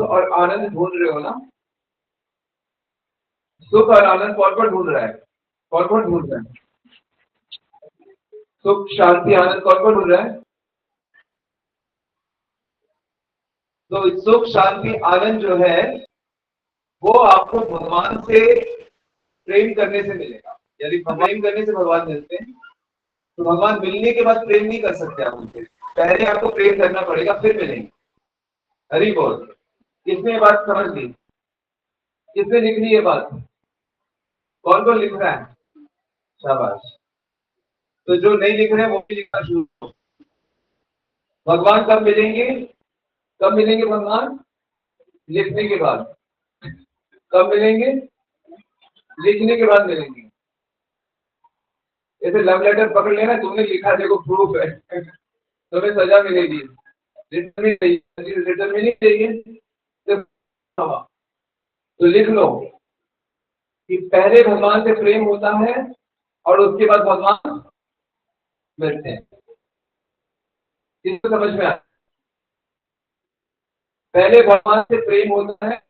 और आनंद ढूंढ रहे हो ना? सुख और आनंद कौन कौन ढूंढ रहा है? कौन कौन ढूंढ रहा है? सुख शांति आनंद कौन कौन ढूंढ रहा है? तो सुख शांति आनंद जो है वो आपको भगवान से प्रेम करने से मिलेगा। यदि प्रेम करने से भगवान मिलते हैं तो भगवान मिलने के बाद प्रेम नहीं कर सकते आप उनसे, पहले आपको प्रेम करना पड़ेगा फिर मिलेंगे। हरि बोल। किसने ये बात समझ ली? किसने लिख ली ये बात? कौन कौन लिख रहा है? शाबाश। तो जो नहीं लिख रहे हैं वो भी लिखना शुरू करो। भगवान कब मिलेंगे? कब मिलेंगे भगवान? लिखने के बाद। कब मिलेंगे? लिखने के बाद मिलेंगे। ऐसे लव लेटर पकड़ लेना, तुमने लिखा, देखो प्रूफ है, तुम्हें सजा मिलेगी। रिटर्न नहीं चाहिए, रिटर्न में नहीं चाहिए तो लिख लो कि पहले भगवान से प्रेम होता है और उसके बाद भगवान मिलते हैं। इसको समझ में आया? पहले भगवान से प्रेम होता है,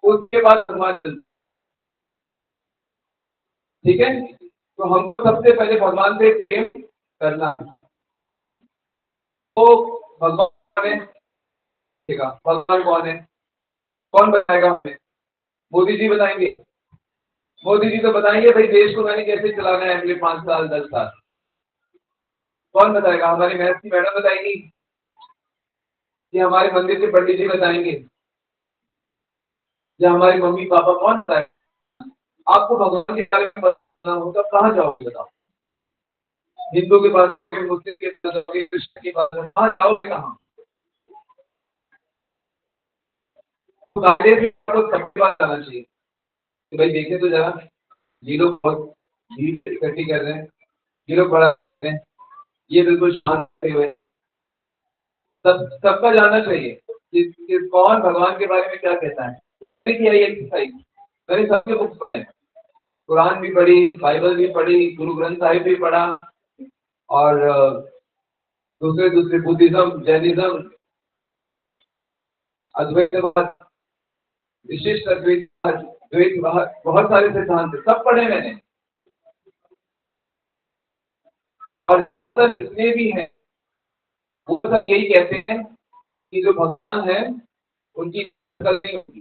उसके बाद भगवान मिलते हैं। ठीक है, तो हमको सबसे पहले भगवान से प्रेम करना है। तो भगवान कौन है? भगवान कौन है? कौन बताएगा हमें? मोदी जी बताएंगे? मोदी जी तो बताएंगे भाई देश को मैंने कैसे चलाना है अगले 5 साल 10 साल। कौन बताएगा? हमारी मैथ्स की मैडम बताएगी कि हमारे मंदिर के पंडित जी बताएंगे या हमारी मम्मी पापा? कौन बताएगा? आपको भगवान के बारे में बताना हो तो कहाँ जाओगे बताओ? हिंदू के पास, मुस्लिम के पास, कृष्ण के पास, कहाँ जाओगे? कहाँ? सबके पास आना चाहिए कि भाई देखे तो जरा, ये लोग बहुत भीड़ इकट्ठी कर रहे हैं, ये लोग बड़ा कर रहे हैं, ये बिल्कुल शांत हुए। सबका जानना चाहिए कि कौन भगवान के बारे में क्या कहता है। किया ये एक्सरसाइज मैंने सबके बुक्स पढ़े, कुरान भी पढ़ी, बाइबल भी पढ़ी, गुरु ग्रंथ साहिब भी पढ़ा, और दूसरे दूसरे बुद्धिज्म, जैनिज्म, अद्वैतवाद, विशिष्ट अद्वैत, द्वैत, बहुत सारे सिद्धांत सब पढ़े मैंने। और जितने भी हैं वो सब यही कहते हैं कि जो भगवान है उनकी शक्ल नहीं होती।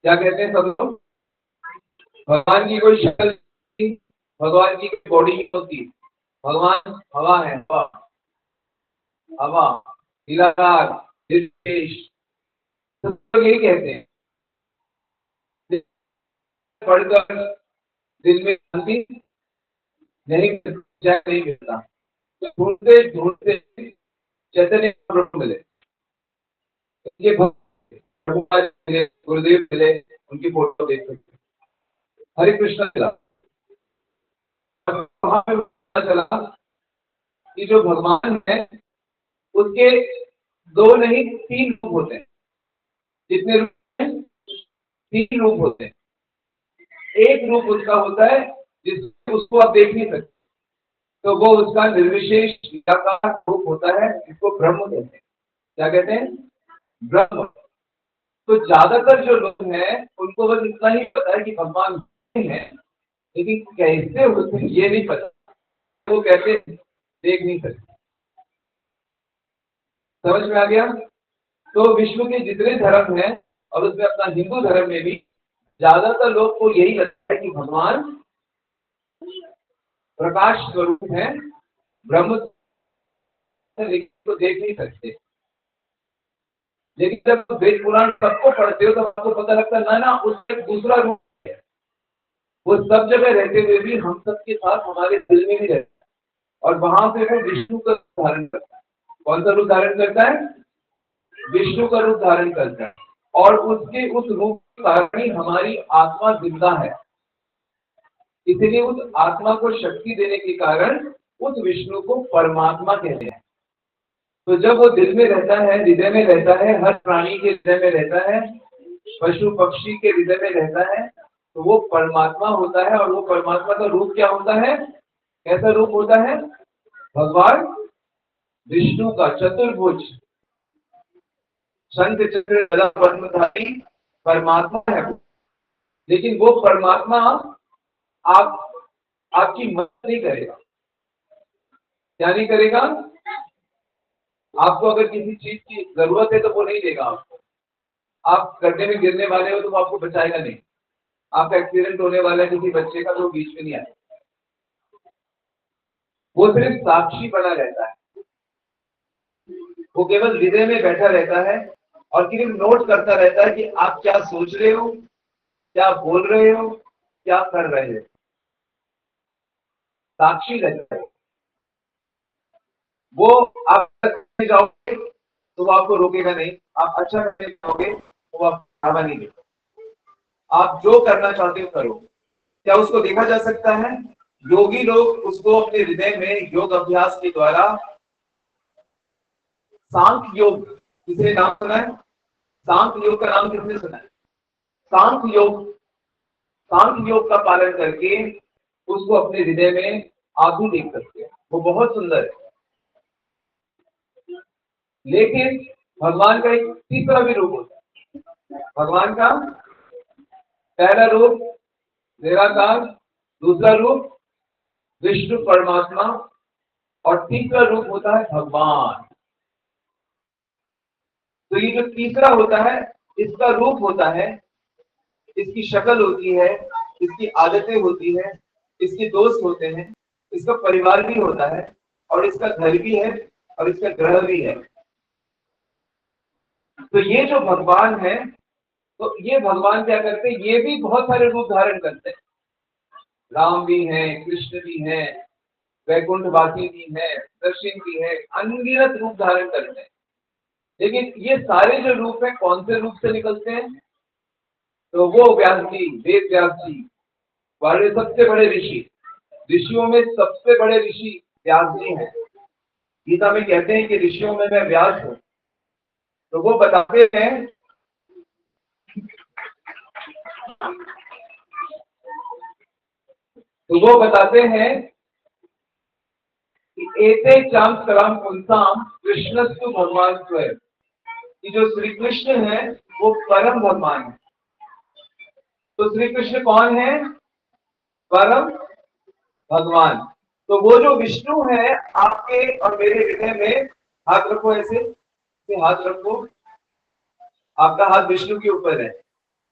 क्या कहते हैं सब लोग? भगवान की कोई शक्ल नहीं, भगवान की कोई बॉडी नहीं होती। भगवान हवा है, हवा, हवा, निराकार, निर्विशेष, सब लोग यही कहते हैं। पढ़कर दिल में शांति नहीं मिलता, तो ढूंढते ढूंढते चैतन्य मिले, ये मिले, गुरुदेव मिले, उनकी फोटो देख सकते, हरे कृष्ण मिला। वहां पे पता चला कि जो भगवान है उसके 2 नहीं 3 रूप होते हैं। कितने रूप हैं? 3 रूप होते हैं। एक रूप उसका होता है जिसको उसको आप देख नहीं सकते, तो वो उसका निर्विशेष निराकार रूप होता है, जिसको ब्रह्म कहते हैं। क्या कहते हैं? ब्रह्म। तो ज्यादातर जो लोग हैं उनको बस इतना ही पता है कि भगवान है, लेकिन कैसे होते हैं ये नहीं पता, वो कैसे देख नहीं सकते। समझ में आ गया? तो विश्व के जितने धर्म हैं और उसमें अपना हिंदू धर्म में भी ज्यादातर लोग को यही लगता है कि भगवान प्रकाश स्वरूप है, ब्रह्म, लेकिन तो देख नहीं सकते। लेकिन जब वेद पुराण सबको पढ़ते हो तो आपको पता लगता है ना ना उसका एक दूसरा रूप है। वो सब जगह रहते हुए भी हम सबके साथ हमारे दिल में ही रहता है, और वहां से वो विष्णु का रूप धारण करता है। कौन सा रूप धारण करता है? विष्णु का रूप धारण करता है, और उसके उस रूप के कारण ही हमारी आत्मा जिंदा है। इसलिए उस आत्मा को शक्ति देने के कारण उस विष्णु को परमात्मा कहते हैं। तो जब वो दिल में रहता है, हृदय में रहता है, हर प्राणी के हृदय में रहता है, पशु पक्षी के हृदय में रहता है, तो वो परमात्मा होता है। और वो परमात्मा का रूप क्या होता है? कैसा रूप होता है? भगवान विष्णु का चतुर्भुज शंख चक्र गदा पद्मधारी परमात्मा है वो। लेकिन वो परमात्मा आपकी मदद नहीं करेगा। क्या नहीं करेगा? आपको अगर किसी चीज की जरूरत है तो वो नहीं देगा आपको। आप गड्ढे में गिरने वाले हो तो वो आपको बचाएगा नहीं। आपका एक्सीडेंट होने वाला है किसी बच्चे का, तो बीच में नहीं आएगा। वो सिर्फ साक्षी बना रहता है, वो केवल हृदय में बैठा रहता है और केवल नोट करता रहता है कि आप क्या सोच रहे हो, क्या बोल रहे हो, क्या कर रहे हो। साक्षी रहता है वो। आप करने जाओगे तो वो आपको रोकेगा नहीं, आप अच्छा करने जाओगे तो वो आपको बढ़ावा नहीं देगा। आप जो करना चाहते हो करो। क्या उसको देखा जा सकता है? योगी लोग उसको अपने हृदय में योग अभ्यास के द्वारा, सांख्य योग, किसने नाम सुना है? सांख्य योग का नाम किसने सुना है? सांख्य योग का पालन करके उसको अपने हृदय में आप भी देख सकते हैं। वो बहुत सुंदर है। लेकिन भगवान का एक तीसरा भी रूप होता है। भगवान का पहला रूप निराकार, दूसरा रूप विष्णु परमात्मा, और तीसरा रूप होता है भगवान। तो ये जो तीसरा होता है, इसका रूप होता है, इसकी शक्ल होती है, इसकी आदतें होती है, इसके दोस्त होते हैं, इसका परिवार भी होता है, और इसका घर भी है, और इसका ग्रह भी है। तो ये जो भगवान है, तो ये भगवान क्या करते हैं? ये भी बहुत सारे रूप धारण करते हैं। राम भी हैं, कृष्ण भी हैं, वैकुंठवासी भी है, दक्षिण भी है, अनगिनत रूप धारण करते हैं। लेकिन ये सारे जो रूप है कौन से रूप से निकलते हैं? तो वो व्यास जी, वेद व्यास जी, बड़े सबसे बड़े ऋषि, ऋषियों में सबसे बड़े ऋषि व्यास जी हैं। गीता में कहते हैं कि ऋषियों में मैं व्यास हूं। तो वो बताते हैं, एते चाम कराम पुंसाम कृष्णस्तु भगवान स्वयं, कि जो श्री कृष्ण है वो परम भगवान है। तो श्री कृष्ण कौन है? परम भगवान। तो वो जो विष्णु है आपके और मेरे हृदय में, हाथ रखो ऐसे, हाथ रखो, आपका हाथ विष्णु के ऊपर है।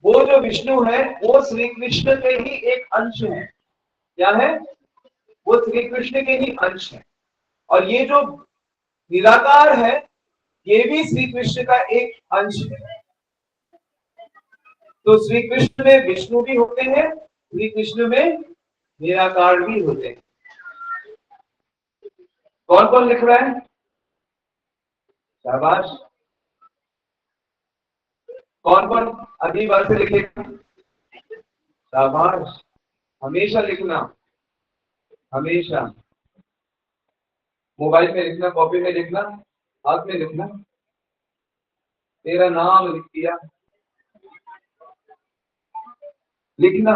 वो जो विष्णु है वो श्री कृष्ण के ही एक अंश है। क्या है? वो श्री कृष्ण के ही अंश है। और ये जो निराकार है ये भी श्री कृष्ण का एक अंश है। तो श्री कृष्ण में विष्णु भी होते हैं, श्री कृष्ण में निराकार भी होते हैं। कौन कौन लिख रहा है? शाबाश। कौन कौन अगली बार से लिखेगा? शाबाश। हमेशा लिखना, हमेशा। मोबाइल में लिखना, कॉपी में लिखना, हाथ में लिखना। तेरा नाम लिख दिया, लिखना,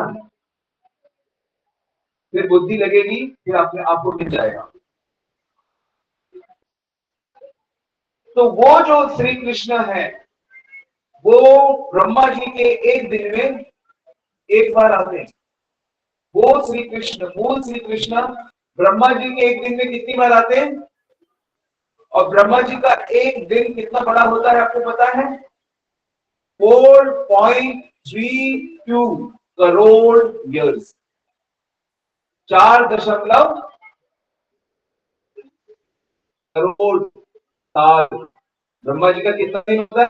फिर बुद्धि लगेगी, फिर अपने आप को मिल जाएगा। तो वो जो श्री कृष्ण है वो ब्रह्मा जी के एक दिन में एक बार आते हैं। वो श्री कृष्ण, मूल श्री कृष्ण ब्रह्मा जी के एक दिन में कितनी बार आते हैं? और ब्रह्मा जी का एक दिन कितना बड़ा होता है आपको पता है? 4.32 करोड़ ईयर्स। 4 करोड़ साल। ब्रह्मा जी का कितना दिन होता है?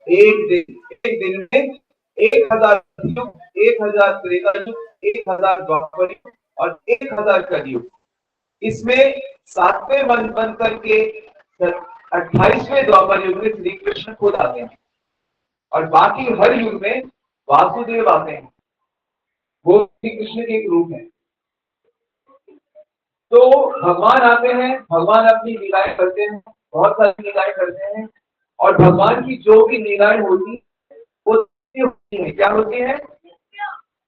एक दिन। एक दिन में 1000 युग, 1000 त्रेता युग, 1000 द्वापर युग और 1000 कलयुग। इसमें 7वें बन करके 28वें द्वापर युग में श्री कृष्ण खुद आते हैं, और बाकी हर युग में वासुदेव आते हैं। वो श्री कृष्ण के एक रूप है। तो भगवान आते हैं, भगवान अपनी लीलाएं करते हैं, बहुत सारी लीलाएं करते हैं। और भगवान की जो भी लीलाएं होती वो होती है, क्या होती है?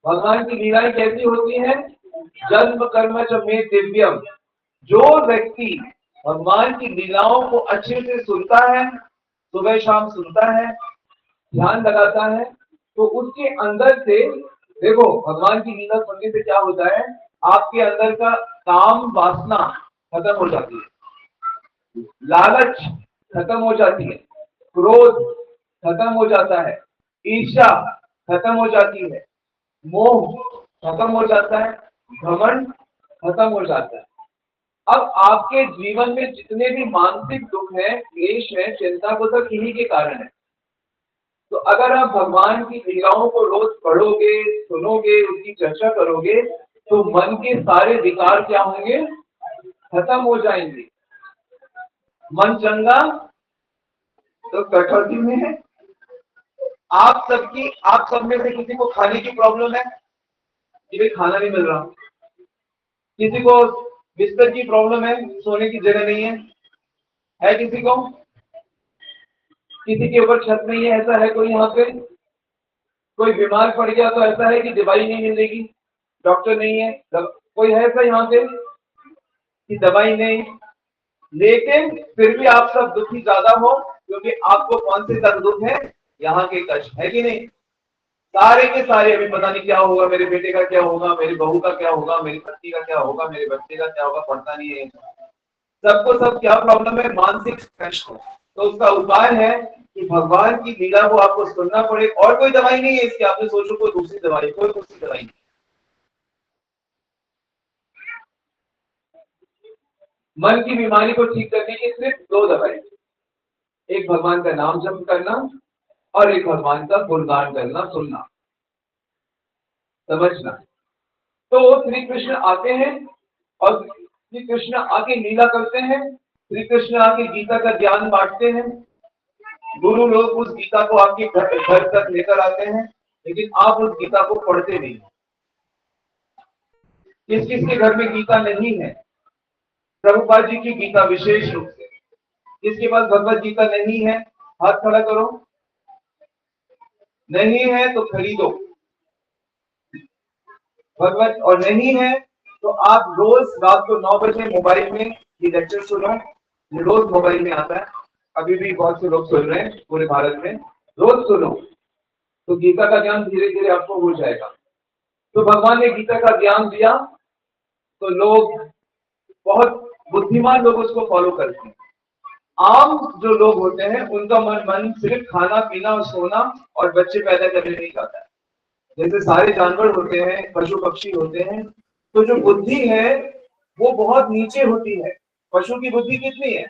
भगवान की लीलाएं कैसी होती है? जन्म कर्म च मे दिव्यम। जो व्यक्ति भगवान की लीलाओं को अच्छे से सुनता है, सुबह शाम सुनता है, ध्यान लगाता है, तो उसके अंदर से देखो भगवान की लीला सुनने से क्या होता है, आपके अंदर का काम वासना खत्म हो जाती है, लालच खत्म हो जाती है, क्रोध खत्म हो जाता है, ईर्ष्या खत्म हो जाती है, मोह खत्म हो जाता है, घमंड खत्म हो जाता है। अब आपके जीवन में जितने भी मानसिक दुख है, क्लेश है, चिंता को तो इन्हीं के कारण है। तो अगर आप भगवान की लीलाओं को रोज पढ़ोगे, सुनोगे, उसकी चर्चा करोगे, तो मन के सारे विकार क्या होंगे, खत्म हो जाएंगे। मन चंगा तो कटौती में है। आप सब में से किसी को खाने की प्रॉब्लम है कि भाई खाना नहीं मिल रहा, किसी को बिस्तर की प्रॉब्लम है, सोने की जगह नहीं है किसी को, किसी के ऊपर छत नहीं है, ऐसा है कोई यहाँ पे, कोई बीमार पड़ गया तो ऐसा है कि दवाई नहीं मिलेगी, डॉक्टर नहीं है, कोई है ऐसा यहाँ पे कि दवाई नहीं, लेकिन फिर भी आप सब दुखी ज्यादा हो, क्योंकि आपको कौन से दर्द दुख है, यहाँ के कष्ट है कि नहीं। सारे के सारे अभी पता नहीं क्या होगा, मेरे बेटे का क्या होगा, मेरी बहू का क्या होगा, मेरी पत्नी का क्या होगा, मेरे बच्चे का क्या होगा, पड़ता नहीं है। सबको सब क्या प्रॉब्लम है, मानसिक कष्ट है। तो उसका उपाय है कि भगवान की लीला को आपको सुनना पड़े, और कोई दवाई नहीं है इसकी, आपने सोचो कोई दूसरी दवाई, कोई दूसरी दवाई नहीं। मन की बीमारी को ठीक करने की सिर्फ दो दवाई, एक भगवान का नाम जप करना और एक भगवान का गुणगान करना, सुनना, समझना। तो श्री कृष्ण आते हैं और श्री कृष्ण आके लीला करते हैं, श्री कृष्ण आके गीता का ज्ञान बांटते हैं, गुरु लोग उस गीता को आपके घर तक लेकर आते हैं, लेकिन आप उस गीता को पढ़ते नहीं। किस किस के घर में गीता नहीं है, प्रभुपाद जी की गीता विशेष रूप से, किसके पास भगवत गीता नहीं है, हाथ खड़ा करो। नहीं है तो खरीदो भगवत, और नहीं है तो आप रोज रात को 9 बजे मोबाइल में ये लेक्चर सुनो, ये रोज मोबाइल में आता है, अभी भी बहुत से लोग सुन रहे हैं पूरे भारत में, रोज सुनो तो गीता का ज्ञान धीरे धीरे आपको हो जाएगा। तो भगवान ने गीता का ज्ञान दिया, तो लोग, बहुत बुद्धिमान लोग उसको फॉलो करते हैं। आम जो लोग होते हैं उनका मन सिर्फ खाना पीना और सोना और बच्चे पैदा करने नहीं चाहता है। जैसे सारे जानवर होते हैं, पशु पक्षी होते हैं, तो जो बुद्धि है वो बहुत नीचे होती है। पशु की बुद्धि कितनी है,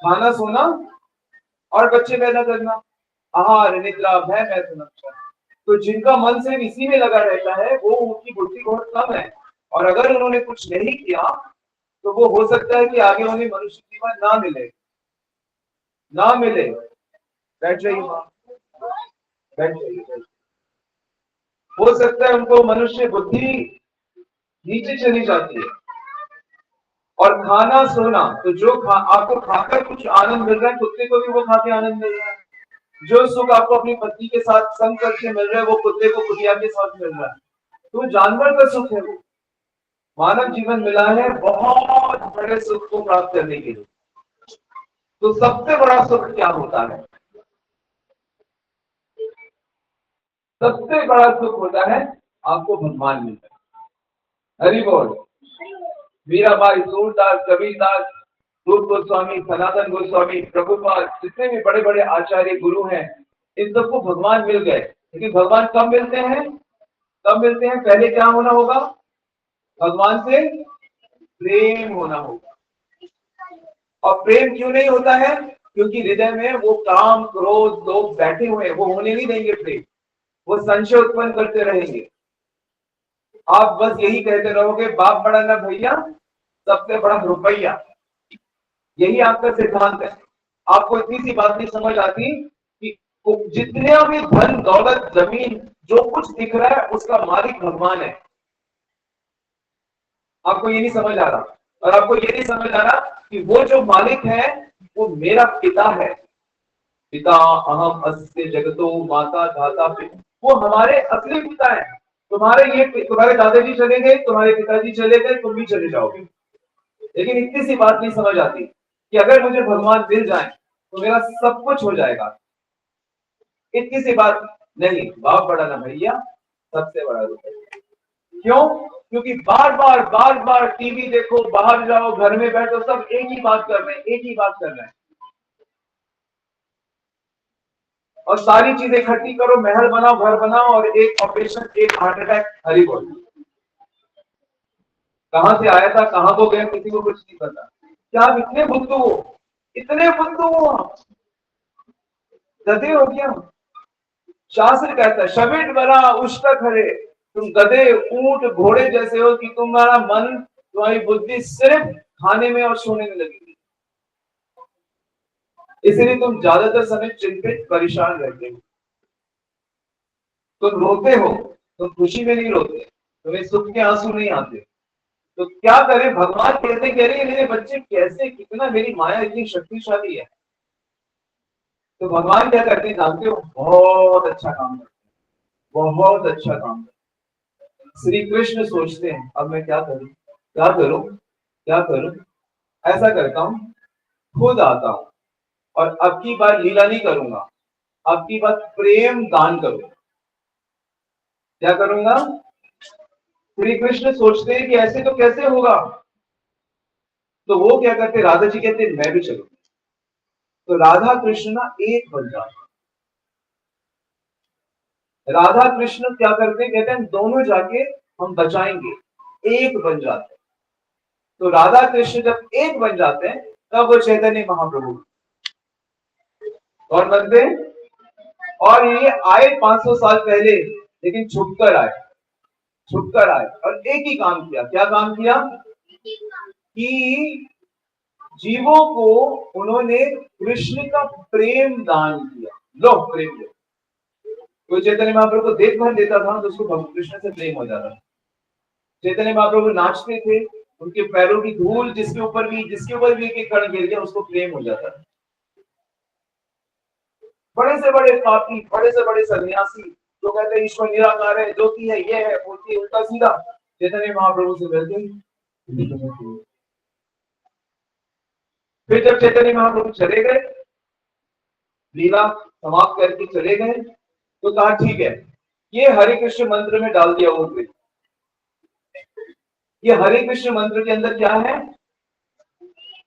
खाना सोना और बच्चे पैदा करना, आहार निद्रा भय मैथुन। तो जिनका मन सिर्फ इसी में लगा रहता है, वो उनकी बुद्धि बहुत कम है, और अगर उन्होंने कुछ नहीं किया तो वो हो सकता है कि आगे उन्हें मनुष्य जीवन ना मिले। बैठ जाइए मां, बैठ जाइए। हो सकता है उनको मनुष्य बुद्धि नीचे चली जाती है। और खाना सोना, तो जो आपको खाकर कुछ आनंद मिल रहा है, कुत्ते को भी वो खा के आनंद मिल रहा है। जो सुख आपको अपनी पत्नी के साथ संग करके मिल रहा है, वो कुत्ते को कुतिया के साथ मिल रहा है। तो जानवर का सुख है वो। मानव जीवन मिला है बहुत बड़े सुख को प्राप्त करने के लिए। तो सबसे बड़ा सुख क्या होता है, सबसे बड़ा सुख होता है आपको भगवान मिलता है। हरि बोल। मीराबाई, सूरदास, कबीरदास, रूप गोस्वामी, सनातन गोस्वामी, प्रभुपाद, जितने भी बड़े बड़े आचार्य गुरु हैं, इन सबको भगवान मिल गए। लेकिन भगवान कब मिलते हैं, कब मिलते हैं, पहले क्या होना होगा, भगवान से प्रेम होना होगा। और प्रेम क्यों नहीं होता है, क्योंकि हृदय में वो काम क्रोध लोग बैठे हुए हैं, वो होने नहीं देंगे प्रेम, वो संशय उत्पन्न करते रहेंगे। आप बस यही कहते रहोगे, बाप बड़ा ना भैया, सबसे बड़ा रुपया, यही आपका सिद्धांत है। आपको इतनी सी बात नहीं समझ आती कि जितने भी धन दौलत जमीन जो कुछ दिख रहा है, उसका मालिक भगवान है। आपको ये नहीं समझ आ रहा, और आपको ये नहीं समझ आ रहा कि वो जो मालिक है वो मेरा पिता है। पिता अहम अस्य जगतो माता धाता पिता, वो हमारे असली पिता है। तुम्हारे दादाजी चले गए, तुम्हारे पिताजी चले गए, तुम भी चले जाओगे। लेकिन इतनी सी बात नहीं समझ आती कि अगर मुझे भगवान मिल जाए तो मेरा सब कुछ हो जाएगा। इतनी सी बात नहीं, बाप बड़ा ना भैया, सबसे बड़ा रूप है। क्यों? क्योंकि बार बार टीवी देखो, बाहर जाओ, घर में बैठो, सब एक ही बात कर रहे हैं, एक ही बात कर रहे हैं। और सारी चीजें इकट्ठी करो, महल बनाओ, घर बनाओ, और एक ऑपरेशन, एक हार्ट अटैक, हरी बोल। कहां से आया था, कहां को गया, किसी को कुछ नहीं पता। क्या आप इतने बुद्धू हो, इतने बुद्धू हो, गधे हो क्या? शास्त्र कहता है शबिट बरा उष्टक हरे, तुम गधे, ऊंट, घोड़े जैसे हो कि तुम्हारा मन, तुम्हारी बुद्धि सिर्फ खाने में और सोने में लगेगी। इसलिए तुम ज्यादातर समय चिंतित परेशान रहते हो। तुम रोते हो, तुम खुशी में नहीं रोते, तुम्हें सुख के आंसू नहीं आते। तो क्या करें? भगवान कहते कह रहे हैं मेरे बच्चे कैसे, कितना मेरी माया इतनी शक्तिशाली है। तो भगवान क्या करते हैं जानते हो? बहुत अच्छा काम करते हैं, बहुत अच्छा काम करते हैं। श्री कृष्ण सोचते हैं अब मैं क्या करूं, क्या करूं, क्या करूं? ऐसा करता हूं, खुद आता हूं, और अब की बार लीला नहीं करूंगा, अब की बार प्रेम दान करूंगा। क्या करूंगा? श्री कृष्ण सोचते हैं कि ऐसे तो कैसे होगा। तो वो क्या करते, राधा जी कहते मैं भी चलूंगा। तो राधा कृष्ण ना एक बन जाते। राधा कृष्ण क्या करते हैं, कहते हैं दोनों जाके हम बचाएंगे, एक बन जाते हैं। तो राधा कृष्ण जब एक बन जाते हैं तब वो चैतन्य महाप्रभु और बनते हैं। और ये आए 500 साल पहले, लेकिन छुपकर आए, छुपकर आए, और एक ही काम किया। क्या काम किया? कि जीवों को उन्होंने कृष्ण का प्रेम दान किया। लो प्रेम लो। कोई चैतन्य महाप्रभु को देख भर देता था तो उसको कृष्ण से प्रेम हो जाता था। चैतन्य महाप्रभु नाचते थे, उनके पैरों की धूल जिसके ऊपर भी एक कण गिर गया उसको प्रेम हो जाता था। बड़े से बड़े पापी, बड़े से बड़े सन्यासी जो कहते हैं ईश्वर निराकार है, ज्योति है, ये है, बोलती है उल्टा सीधा, चैतन्य महाप्रभु से मिलते। फिर जब चैतन्य महाप्रभु चले गए, लीला समाप्त करके चले गए, तो कहा ठीक है, ये हरे कृष्ण मंत्र में डाल दिया वो। ये हरे कृष्ण मंत्र के अंदर क्या है?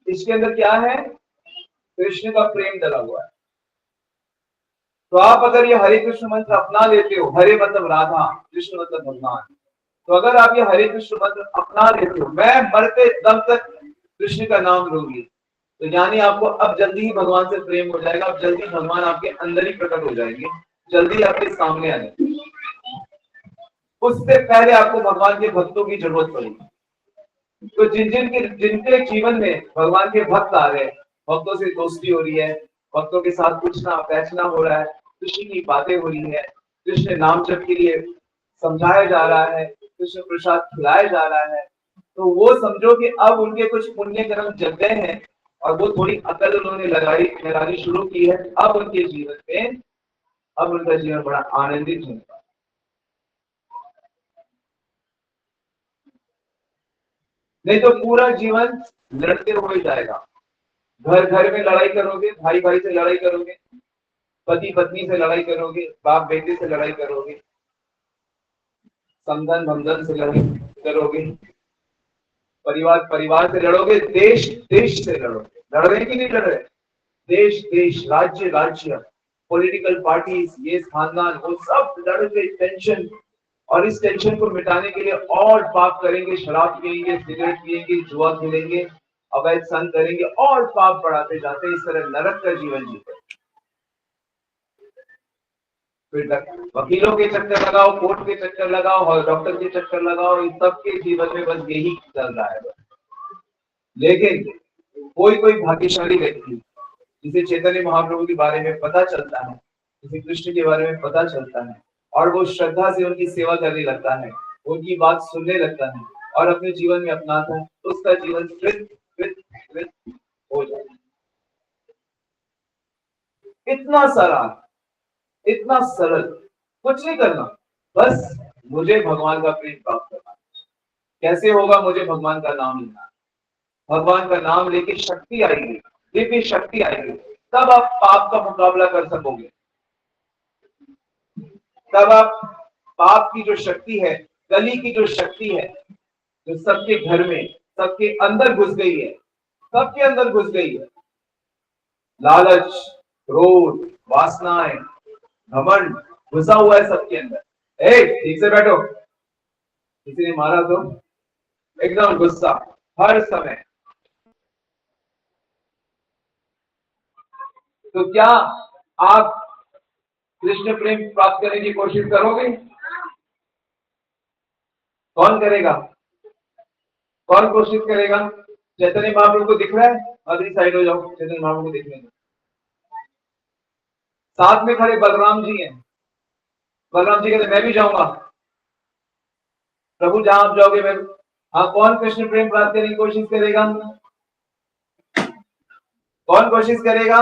इसके अंदर क्या है? कृष्ण का प्रेम डला हुआ है। तो आप अगर ये हरे कृष्ण मंत्र अपना लेते हो, हरे मतलब राधा, कृष्ण मतलब भगवान, तो अगर आप ये हरे कृष्ण मंत्र अपना लेते हो, मैं मरते दम तक कृष्ण का नाम लूंगी, तो यानी आपको अब जल्दी ही भगवान से प्रेम हो जाएगा, अब जल्दी भगवान आपके अंदर ही प्रकट हो जाएंगे, जल्दी आपके सामने आ जाएंगे। उससे पहले आपको भगवान के भक्तों की जरूरत पड़ेगी। तो जिनके जीवन में भगवान के भक्त आ रहे हैं, भक्तों से दोस्ती हो रही है, भक्तों के साथ उठना बैठना हो रहा है, कृष्ण की बातें हो रही है, कृष्ण नाम जप के लिए समझाया जा रहा है, कृष्ण प्रसाद खिलाया जा रहा है, तो वो समझो कि अब उनके कुछ पुण्य कर्म जग गए हैं और वो थोड़ी अकल उन्होंने लगानी शुरू की है। अब उनके जीवन में, अब उनका जीवन बड़ा आनंदित होगा। नहीं तो पूरा जीवन लड़ते हुए जाएगा। घर घर में लड़ाई करोगे, भाई भाई से लड़ाई करोगे, पति पत्नी से लड़ाई करोगे, बाप बेटे से लड़ाई करोगे, समधन भमधन से लड़ाई करोगे, परिवार परिवार से लड़ोगे, देश देश से लड़ोगे। लड़ रहे कि नहीं लड़ रहे? देश देश, राज्य राज्य, पॉलिटिकल पार्टीज, ये खानदान, वो सब लड़ के टेंशन, और इस टेंशन को मिटाने के लिए और पाप करेंगे, शराब पियेंगे, सिगरेट पियेंगे, जुआ खेलेंगे, अवैध संग करेंगे, और पाप बढ़ाते जाते हैं। इस तरह नरक का जीवन जीते। फिर वकीलों के चक्कर लगाओ, कोर्ट के चक्कर लगाओ, और डॉक्टर के चक्कर लगाओ, इन सबके जीवन में बस यही चल रहा है। लेकिन कोई कोई भाग्यशाली व्यक्ति जिसे चैतन्य महाप्रभु के बारे में पता चलता है, जिसे कृष्ण के बारे में पता चलता है, और वो श्रद्धा से उनकी सेवा करने लगता है, उनकी बात सुनने लगता है और अपने जीवन में अपनाता है, तो उसका जीवन कृत कृत कृत हो जाता है। इतना सारा, इतना सरल, कुछ नहीं करना, बस मुझे भगवान का प्रेम प्राप्त करना। कैसे होगा? मुझे भगवान का नाम लेना, भगवान का नाम लेके शक्ति आएगी, दिव्य शक्ति आएगी। तब आप पाप का मुकाबला कर सकोगे। तब आप पाप की जो शक्ति है, कली की जो शक्ति है, जो सबके घर में, सबके अंदर घुस गई है, सबके अंदर घुस गई है, लालच, क्रोध, वासनाएं, घमंड घुसा हुआ है सबके अंदर। ठीक से बैठो, किसी ने मारा तो एकदम गुस्सा हर समय। तो क्या आप कृष्ण प्रेम प्राप्त करने की कोशिश करोगे? कौन करेगा? कौन कोशिश करेगा? चैतन्य महाप्रभु को दिख रहा है? अगली साइड हो जाओ, चैतन्य महाप्रभु को देखने दो। साथ में खड़े बलराम जी हैं। बलराम जी कहते मैं भी जाऊंगा। प्रभु जहां आप जाओगे मैं। हाँ, कौन कृष्ण प्रेम प्राप्त करने की कोशिश करेगा? कौन कोशिश करेगा?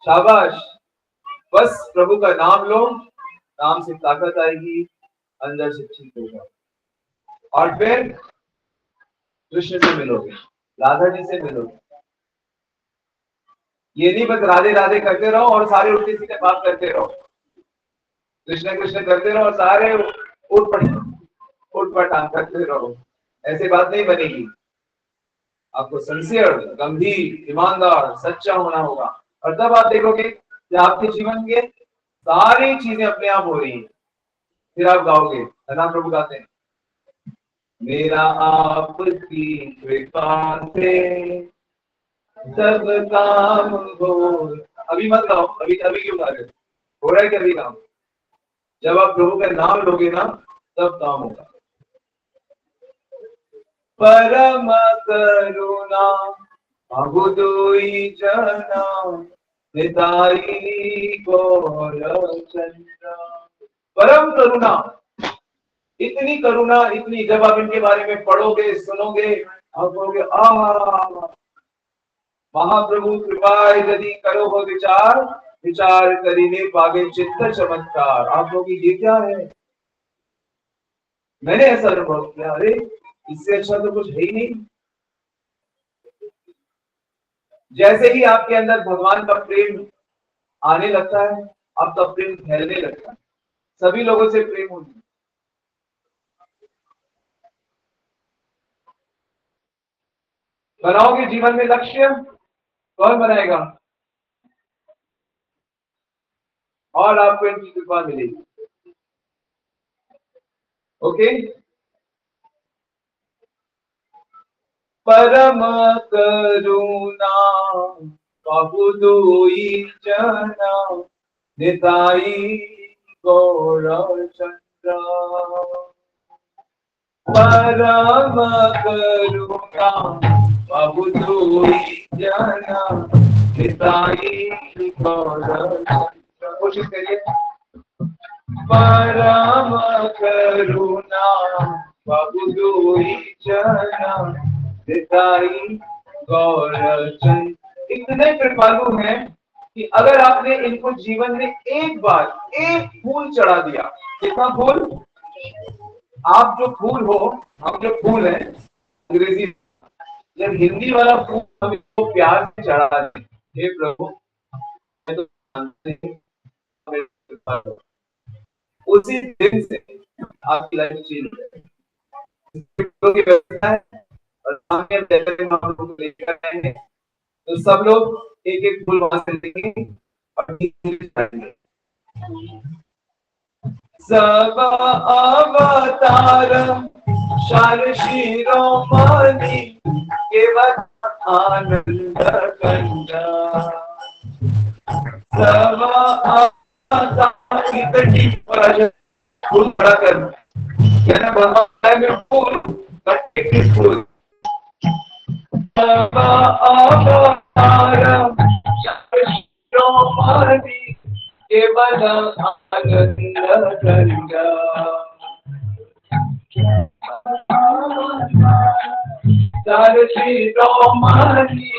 शाबाश। बस प्रभु का नाम लो, नाम से ताकत आएगी, अंदर से ठीक होगा, और फिर कृष्ण से मिलोगे, राधा जी से मिलोगे। ये नहीं बस राधे राधे करते रहो और सारे उल्टे सीधे बात करते रहो, कृष्ण कृष्ण करते रहो और सारे उठ पटांग करते रहो। ऐसे बात नहीं बनेगी। आपको सिंसियर, गंभीर, ईमानदार, सच्चा होना होगा, और तब आप देखोगे कि आपके जीवन के सारी चीजें अपने आप हो रही है। फिर आप गाओगे, धना प्रभु गाते हैं, मेरा आपकी कृपा से सब काम हो। अभी मत गाओ, अभी अभी क्यों गा रहे हो रहा है कि अभी काम? जब आप प्रभु का नाम लोगे ना, तब काम होगा। परम करुणा अबु दुई जना निताई गौर चंद्रा। परम करुणा, इतनी करुणा, इतनी, जब आप इनके बारे में पढ़ोगे, सुनोगे, आप कहोगे आहा, महाप्रभु कृपा यदि करो हो विचार, विचार करीने पागे चित्त चमत्कार। आप लोग ये क्या है? मैंने ऐसा अनुभव किया, अरे इससे अच्छा तो कुछ है ही नहीं। जैसे ही आपके अंदर भगवान का प्रेम आने लगता है, आपका प्रेम फैलने लगता है, सभी लोगों से प्रेम होता है। बनाओगे जीवन में लक्ष्य? कौन बनाएगा? और आपको इनकी कृपा मिलेगी। ओके। परम करुणा बहु दुई जना निताई गौर चंद्रा। परम करुणा बहु दुई जना निताई गौर चंद्रा। कोशिश करिए। परम करुणा बहु दुई जना निताई गौर चंद्र। इतने कृपालु हैं कि अगर आपने इनको जीवन में एक बार एक फूल चढ़ा दिया, कितना फूल? आप जो फूल हो, हम जो फूल हैं, अंग्रेजी जब हिंदी वाला फूल हम इसको प्यार से चढ़ा दें, हे प्रभु मैं तो जानते हैं, उसी दिन से आपकी लाइफ चेंज है। और सामने लेकर आए हैं, तो सब लोग एक एक फूल वहां से लेंगे और सब अवतार शाल शिरोमणि केवल आनंद कंदा। सब अवतार की कटी पर फूल खड़ा कर, कहना भगवान में फूल कटे के फूल। सब अवतार शाल शिरोमणि केवल आनंद कंदा। शाल शिरोमणि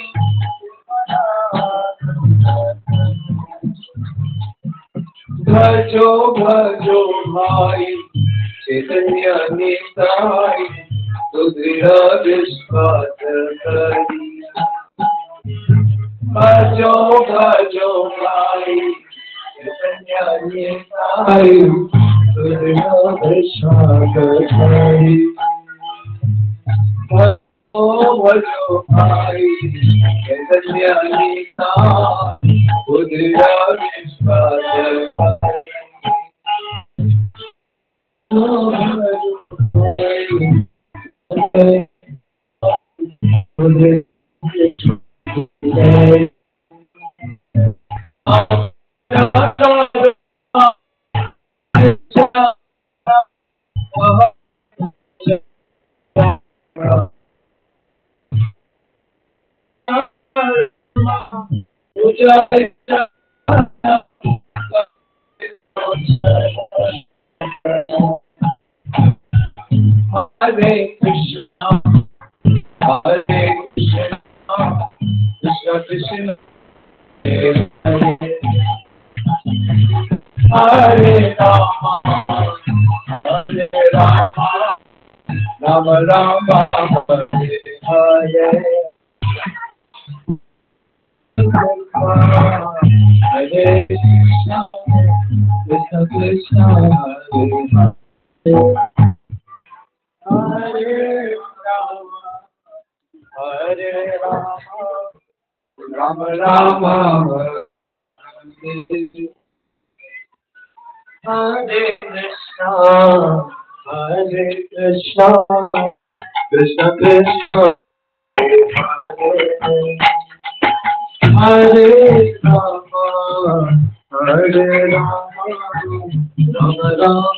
भजो भजो भाई चैतन्य निताई तो दृढ़ विश्वास करी। भजो भजो भाई चैतन्य निताई भजो भजो भाई चैतन्य निताई बुद्धिया विश्वास Hare Krishna, Hare Krishna, Krishna Krishna, Hare Rama, Hare Rama, Rama Rama, Hare Hare, Hare Krishna, Krishna Krishna, Hare Hare. Hare Rama, Hare Rama, Rama Rama, Hare Krishna, Hare Krishna, Krishna Krishna, Hare Rama, Hare Rama, Rama Rama,